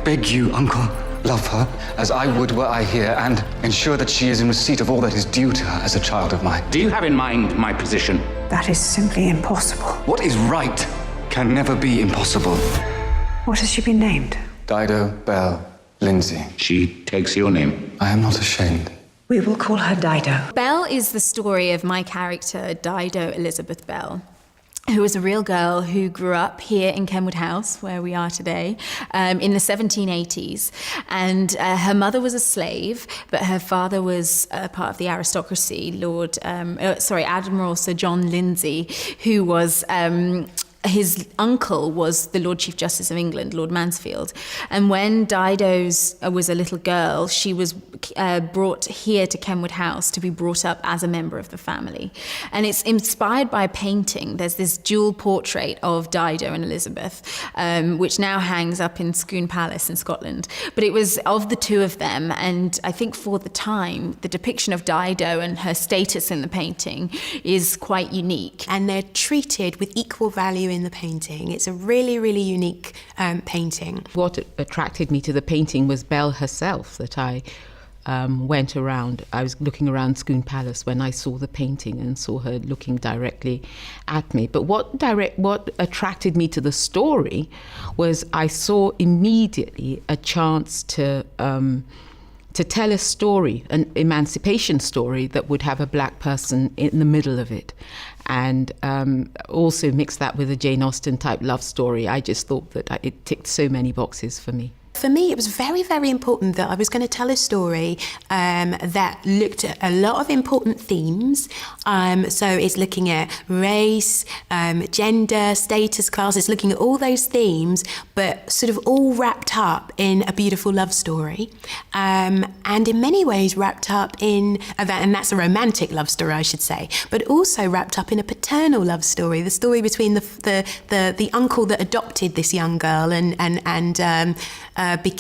beg you, Uncle, love her as I would were I here, and ensure that she is in receipt of all that is due to her as a child of mine. Do you have in mind my position? That is simply impossible. What is right can never be impossible. What has she been named? Dido, Belle, Lindsay. She takes your name. I am not ashamed. We will call her Dido. Belle is the story of my character, Dido Elizabeth Belle, who was a real girl who grew up here in Kenwood House, where we are today, in the 1780s. And her mother was a slave, but her father was part of the aristocracy, Admiral Sir John Lindsay, who was... his uncle was the Lord Chief Justice of England, Lord Mansfield. And when Dido was a little girl, she was brought here to Kenwood House to be brought up as a member of the family. And it's inspired by a painting. There's this dual portrait of Dido and Elizabeth, which now hangs up in Scone Palace in Scotland. But it was of the two of them. And I think for the time, the depiction of Dido and her status in the painting is quite unique. And they're treated with equal value in the painting. It's a really, really unique painting. What attracted me to the painting was Belle herself, that I went around. I was looking around Scone Palace when I saw the painting and saw her looking directly at me. But what attracted me to the story was I saw immediately a chance to tell a story, an emancipation story that would have a black person in the middle of it. And also mix that with a Jane Austen type love story. I just thought that it ticked so many boxes for me. For me, it was very, very important that I was going to tell a story that looked at a lot of important themes. So it's looking at race, gender, status, class. It's looking at all those themes, but sort of all wrapped up in a beautiful love story. And in many ways wrapped up in, and that's a romantic love story, I should say, but also wrapped up in a paternal love story, the story between the uncle that adopted this young girl and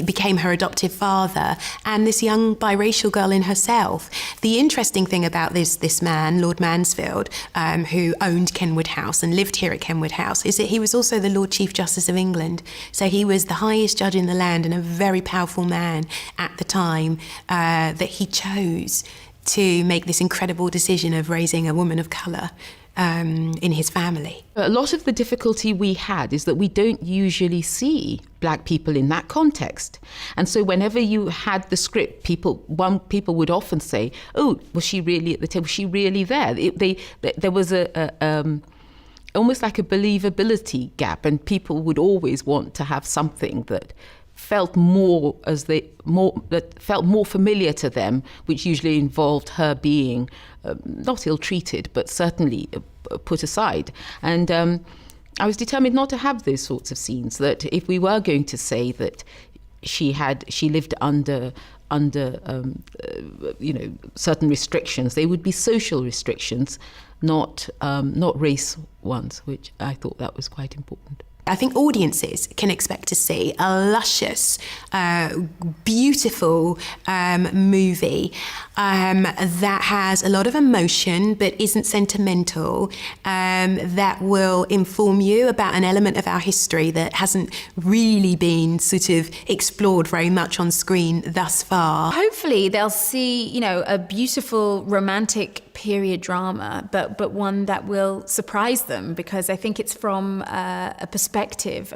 became her adoptive father, and this young biracial girl in herself. The interesting thing about this man, Lord Mansfield, who owned Kenwood House and lived here at Kenwood House, is that he was also the Lord Chief Justice of England. So he was the highest judge in the land and a very powerful man at the time, that he chose to make this incredible decision of raising a woman of colour in his family. A lot of the difficulty we had is that we don't usually see black people in that context. And so whenever you had the script, people would often say, oh, was she really at the table? Was she really there? There was almost like a believability gap, and people would always want to have something that felt more familiar to them, which usually involved her being not ill-treated, but certainly put aside. And I was determined not to have those sorts of scenes, that if we were going to say that she lived under certain restrictions, they would be social restrictions, not race ones, which I thought that was quite important. I think audiences can expect to see a luscious, beautiful movie that has a lot of emotion but isn't sentimental, that will inform you about an element of our history that hasn't really been sort of explored very much on screen thus far. Hopefully they'll see, a beautiful romantic period drama, but one that will surprise them, because I think it's from a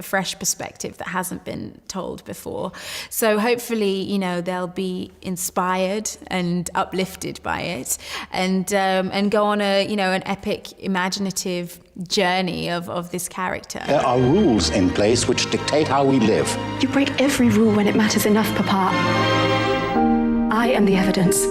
fresh perspective that hasn't been told before. So hopefully, they'll be inspired and uplifted by it, and go on an epic, imaginative journey of this character. There are rules in place which dictate how we live. You break every rule when it matters enough, Papa. I am the evidence.